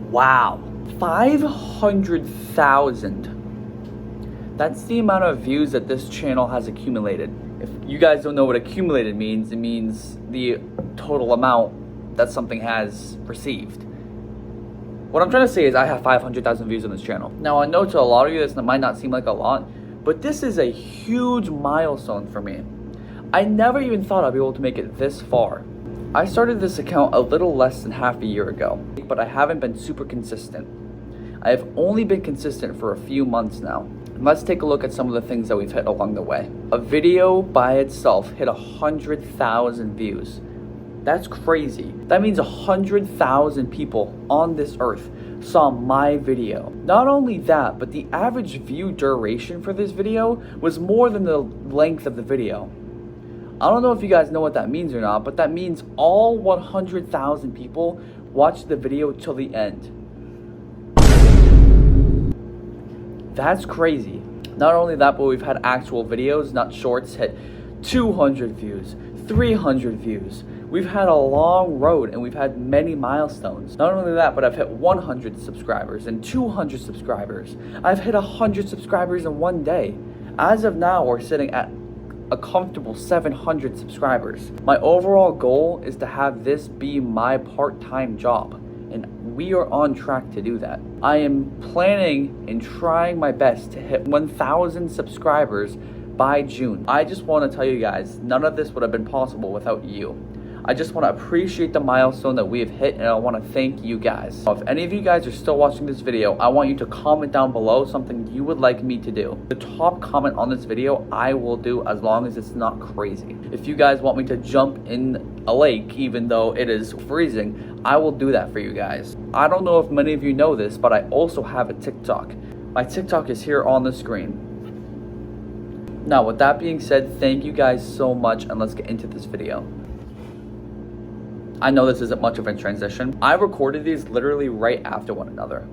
Wow, 500,000. That's the amount of views that this channel has accumulated. If you guys don't know what accumulated means, it means the total amount that something has received. What I'm trying to say is I have 500,000 views on this channel. Now I know to a lot of you this might not seem like a lot, but this is a huge milestone for me. I never even thought I'd be able to make it this far. I started this account a little less than half a year ago, but I haven't been super consistent. I have only been consistent for a few months now. Let's take a look at some of the things that we've hit along the way. A video by itself hit 100,000 views. That's crazy. That means 100,000 people on this earth saw my video. Not only that, but the average view duration for this video was more than the length of the video. I don't know if you guys know what that means or not, but that means all 100,000 people watched the video till the end. That's crazy. Not only that, but we've had actual videos, not shorts, hit 200 views, 300 views. We've had a long road and we've had many milestones. Not only that, but I've hit 100 subscribers and 200 subscribers. I've hit 100 subscribers in one day. As of now, we're sitting at a comfortable 700 subscribers. My overall goal is to have this be my part-time job, and we are on track to do that. I am planning and trying my best to hit 1,000 subscribers by June. I just want to tell you guys, none of this would have been possible without you. I just want to appreciate the milestone that we have hit, and I want to thank you guys. So if any of you guys are still watching this video, I want you to comment down below something you would like me to do. The top comment on this video, I will do as long as it's not crazy. If you guys want me to jump in a lake, even though it is freezing, I will do that for you guys. I don't know if many of you know this, but I also have a TikTok. My TikTok is here on the screen. Now, with that being said, thank you guys so much, and let's get into this video. I know this isn't much of a transition. I recorded these literally right after one another.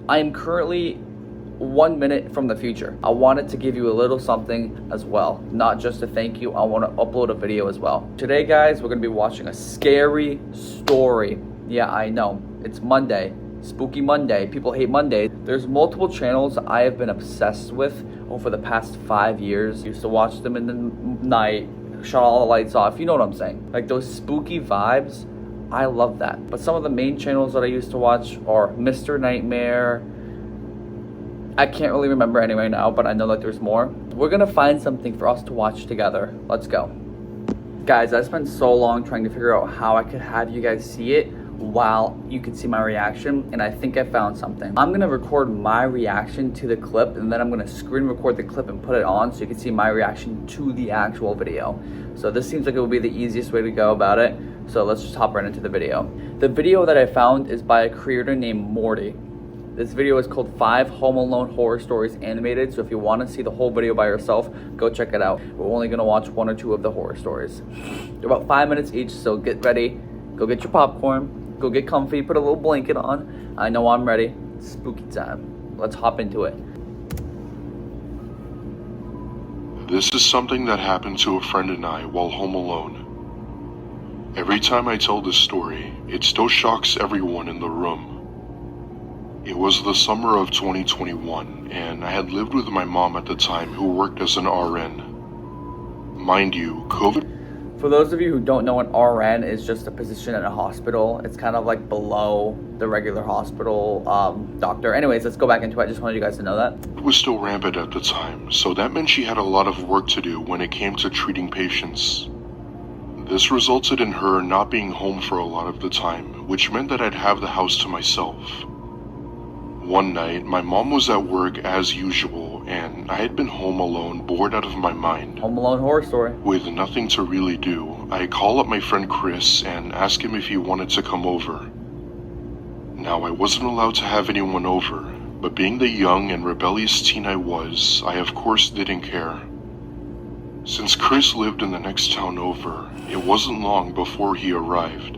I am currently 1 minute from the future. I wanted to give you a little something as well. Not just a thank you, I want to upload a video as well. Today, guys, we're going to be watching a scary story. Yeah, I know. It's Monday. Spooky Monday. People hate Monday. There's multiple channels I have been obsessed with over the past 5 years. Used to watch them in the night, shut all the lights off, you know what I'm saying? Like those spooky vibes, I love that. But some of the main channels that I used to watch are Mr. Nightmare. I can't really remember any right now, but I know that there's more. We're gonna find something for us to watch together. Let's go. Guys, I spent so long trying to figure out how I could have you guys see it while you could see my reaction, and I think I found something. I'm gonna record my reaction to the clip, and then I'm gonna screen record the clip and put it on so you can see my reaction to the actual video. So this seems like it would be the easiest way to go about it. So let's just hop right into the video. The video that I found is by a creator named Morty. This video is called 5 Home Alone Horror Stories Animated, so if you want to see the whole video by yourself, go check it out. We're only gonna watch 1 or 2 of the horror stories. They're about 5 minutes each, so get ready, go get your popcorn, go get comfy, put a little blanket on. I know I'm ready. It's spooky time. Let's hop into it. This is something that happened to a friend and I while home alone. Every time I tell this story, it still shocks everyone in the room. It was the summer of 2021, and I had lived with my mom at the time, who worked as an RN. Mind you, COVID... For those of you who don't know, an RN is just a position in a hospital. It's kind of like below the regular hospital doctor. Anyways, let's go back into it. I just wanted you guys to know that. It was still rampant at the time, so that meant she had a lot of work to do when it came to treating patients. This resulted in her not being home for a lot of the time, which meant that I'd have the house to myself. One night, my mom was at work as usual, and I had been home alone, bored out of my mind. Home Alone horror story. With nothing to really do, I call up my friend Chris and ask him if he wanted to come over. Now, I wasn't allowed to have anyone over, but being the young and rebellious teen I was, I of course didn't care. Since Chris lived in the next town over, it wasn't long before he arrived.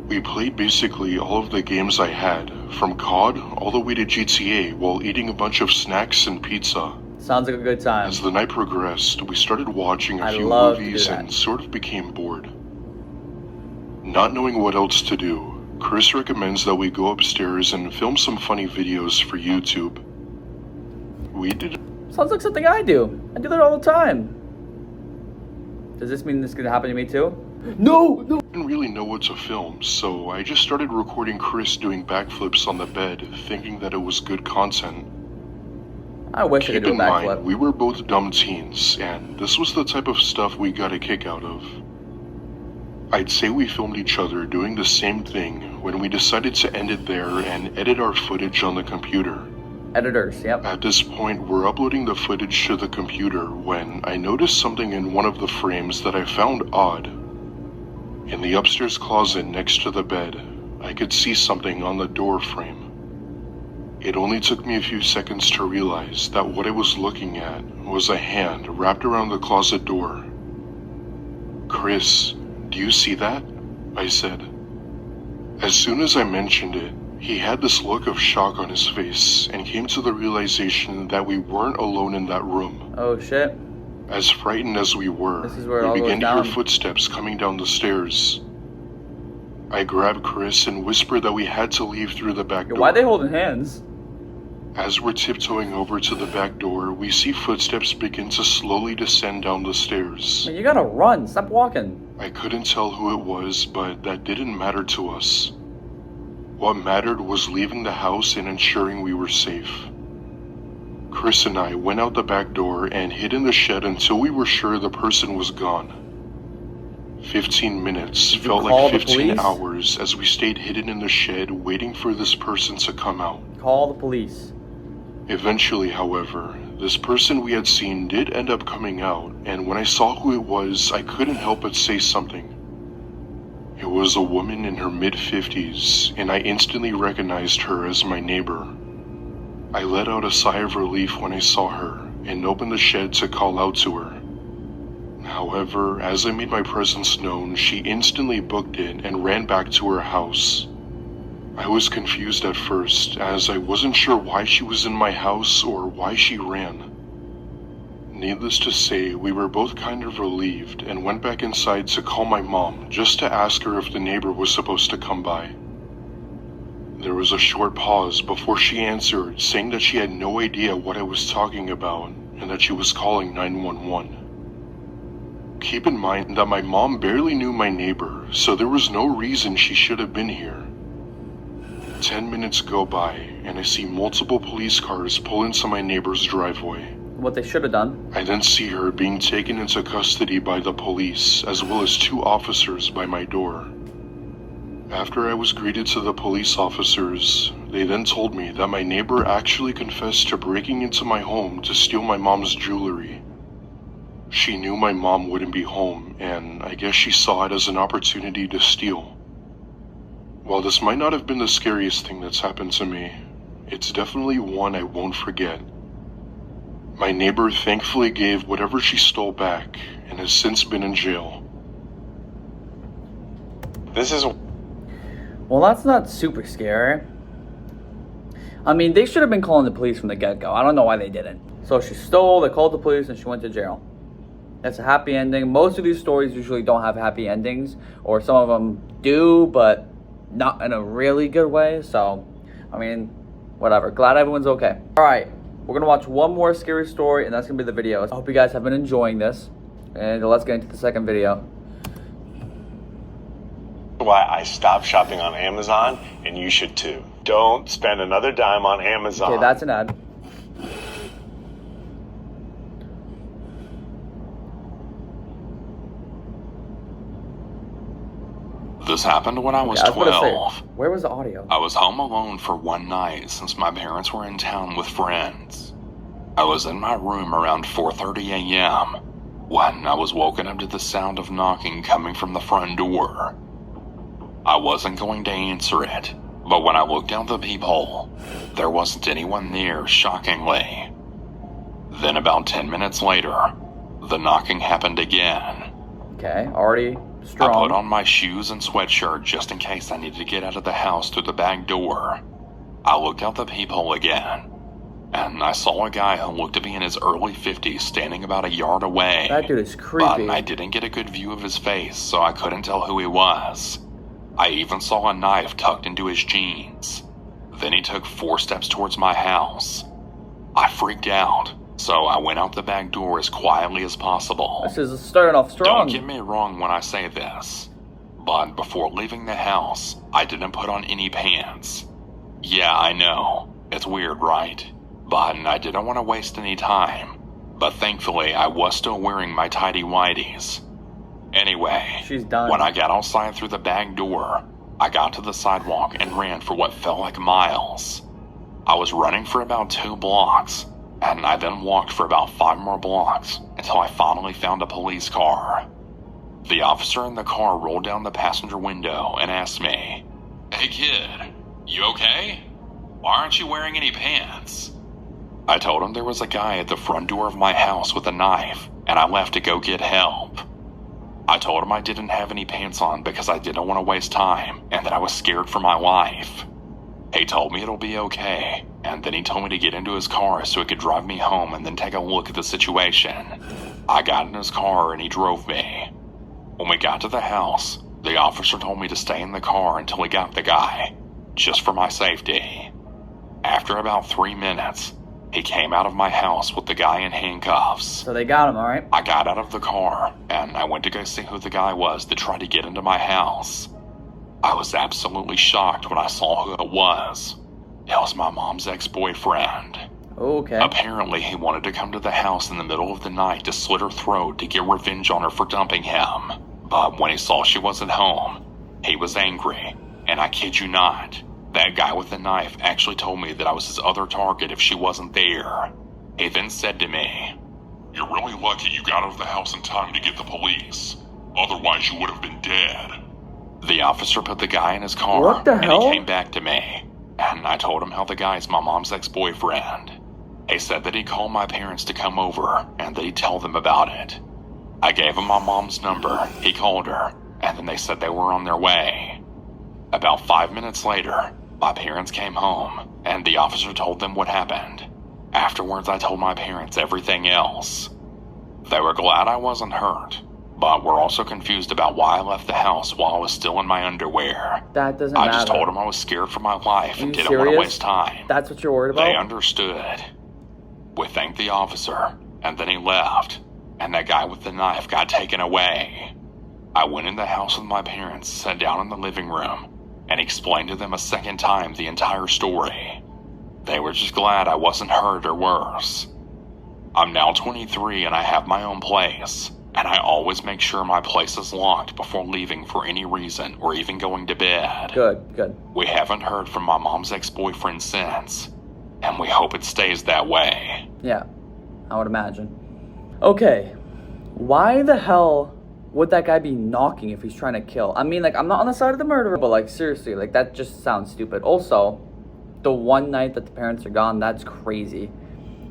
We played basically all of the games I had, from COD all the way to GTA, while eating a bunch of snacks and pizza. Sounds like a good time. As the night progressed, we started watching a few movies and sort of became bored. Not knowing what else to do, Chris recommends that we go upstairs and film some funny videos for YouTube. We did. Sounds like something I do. I do that all the time. Does this mean this could happen to me too? No! I didn't really know what to film, so I just started recording Chris doing backflips on the bed, thinking that it was good content. I wish I could Keep do a in mind, backflip. we were both dumb teens, and this was the type of stuff we got a kick out of. I'd say we filmed each other doing the same thing when we decided to end it there and edit our footage on the computer. Editors, yep. At this point, we're uploading the footage to the computer when I noticed something in one of the frames that I found odd. In the upstairs closet next to the bed, I could see something on the door frame. It only took me a few seconds to realize that what I was looking at was a hand wrapped around the closet door. "Chris, do you see that?" I said. As soon as I mentioned it, he had this look of shock on his face and came to the realization that we weren't alone in that room. Oh shit. As frightened as we were, This is where it all we goes began to hear down. footsteps coming down the stairs. I grabbed Chris and whispered that we had to leave through the back door. Why are they holding hands? As we're tiptoeing over to the back door, we see footsteps begin to slowly descend down the stairs. Man, you gotta run. Stop walking. I couldn't tell who it was, but that didn't matter to us. What mattered was leaving the house and ensuring we were safe. Chris and I went out the back door and hid in the shed until we were sure the person was gone. 15 minutes Did you felt call like the 15 police? hours as we stayed hidden in the shed waiting for this person to come out. Call the police. Eventually, however, this person we had seen did end up coming out, and when I saw who it was, I couldn't help but say something. It was a woman in her mid-50s, and I instantly recognized her as my neighbor. I let out a sigh of relief when I saw her, and opened the shed to call out to her. However, as I made my presence known, she instantly booked it and ran back to her house. I was confused at first, as I wasn't sure why she was in my house or why she ran. Needless to say, we were both kind of relieved and went back inside to call my mom just to ask her if the neighbor was supposed to come by. There was a short pause before she answered, saying that she had no idea what I was talking about and that she was calling 911. Keep in mind that my mom barely knew my neighbor, so there was no reason she should have been here. 10 minutes go by, and I see multiple police cars pull into my neighbor's driveway. What they should have done. I then see her being taken into custody by the police, as well as 2 officers by my door. After I was greeted to the police officers, they then told me that my neighbor actually confessed to breaking into my home to steal my mom's jewelry. She knew my mom wouldn't be home, and I guess she saw it as an opportunity to steal. While this might not have been the scariest thing that's happened to me, it's definitely one I won't forget. My neighbor thankfully gave whatever she stole back and has since been in jail. Well, that's not super scary. I mean, they should have been calling the police from the get-go. I don't know why they didn't. So she stole, they called the police, and she went to jail. That's a happy ending. Most of these stories usually don't have happy endings, or some of them do, but not in a really good way. So, I mean, whatever. Glad everyone's okay. All right, we're gonna watch one more scary story, and that's gonna be the video. I hope you guys have been enjoying this, and let's get into the second video. Why I stopped shopping on Amazon, and you should too. Don't spend another dime on Amazon. Okay, that's an ad. This happened when I was I was gonna say, 12. where was the audio? I was home alone for one night since my parents were in town with friends. I was in my room around 4:30 a.m. when I was woken up to the sound of knocking coming from the front door. I wasn't going to answer it, but when I looked out the peephole, there wasn't anyone there, shockingly. Then about 10 minutes later, the knocking happened again. Okay, already I strong. put on my shoes and sweatshirt just in case I needed to get out of the house through the back door. I looked out the peephole again, and I saw a guy who looked to be in his early 50s standing about a yard away. That dude is But creepy. I didn't get a good view of his face, so I couldn't tell who he was. I even saw a knife tucked into his jeans. Then he took 4 steps towards my house. I freaked out, so I went out the back door as quietly as possible. This is starting off strong. Don't get me wrong when I say this, but before leaving the house, I didn't put on any pants. Yeah, I know. It's weird, right? But I didn't want to waste any time. But thankfully, I was still wearing my tidy whities. Anyway, She's done. when I got outside through the back door, I got to the sidewalk and ran for what felt like miles. I was running for about 2 blocks, and I then walked for about 5 more blocks until I finally found a police car. The officer in the car rolled down the passenger window and asked me, "Hey kid, you okay? Why aren't you wearing any pants?" I told him there was a guy at the front door of my house with a knife, and I left to go get help. I told him I didn't have any pants on because I didn't want to waste time and that I was scared for my life. He told me it'll be okay, and then he told me to get into his car so he could drive me home and then take a look at the situation. I got in his car and he drove me. When we got to the house, the officer told me to stay in the car until he got the guy, just for my safety. After about 3 minutes, he came out of my house with the guy in handcuffs. So they got him, alright? I got out of the car, and I went to go see who the guy was that tried to get into my house. I was absolutely shocked when I saw who it was. It was my mom's ex-boyfriend. Okay. Apparently, he wanted to come to the house in the middle of the night to slit her throat to get revenge on her for dumping him. But when he saw she wasn't home, he was angry, and I kid you not, that guy with the knife actually told me that I was his other target if she wasn't there. He then said to me, "You're really lucky you got out of the house in time to get the police. Otherwise, you would have been dead." The officer put the guy in his car, What the and hell? he came back to me, and I told him how the guy's my mom's ex-boyfriend. He said that he'd call my parents to come over, and that he'd tell them about it. I gave him my mom's number, he called her, and then they said they were on their way. About 5 minutes later, my parents came home, and the officer told them what happened. Afterwards, I told my parents everything else. They were glad I wasn't hurt, but were also confused about why I left the house while I was still in my underwear. That doesn't I matter. just told them I was scared for my life and you didn't want to serious? waste time. That's what you're worried about? They understood. We thanked the officer, and then he left, and that guy with the knife got taken away. I went in the house with my parents, sat down in the living room, and explained to them a second time the entire story. They were just glad I wasn't hurt or worse. I'm now 23 and I have my own place, and I always make sure my place is locked before leaving for any reason or even going to bed. Good. We haven't heard from my mom's ex-boyfriend since, and we hope it stays that way. Yeah, I would imagine. Okay, why the hell would that guy be knocking if he's trying to kill? I mean, like, I'm not on the side of the murderer, but, like, seriously, like, that just sounds stupid. Also, the one night that the parents are gone, that's crazy.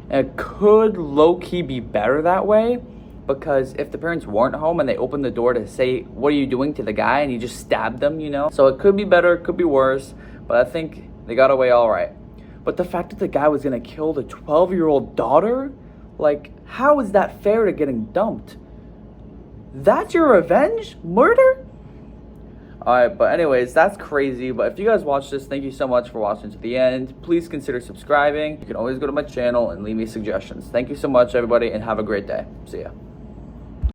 It could low-key be better that way, because if the parents weren't home and they opened the door to say, "What are you doing?" to the guy, and he just stabbed them, you know? So it could be better, it could be worse, but I think they got away all right. But the fact that the guy was gonna kill the 12-year-old daughter, like, how is that fair to getting dumped? That's your revenge? Murder? Alright, but anyways, that's crazy. But if you guys watched this, thank you so much for watching to the end. Please consider subscribing. You can always go to my channel and leave me suggestions. Thank you so much, everybody, and have a great day. See ya.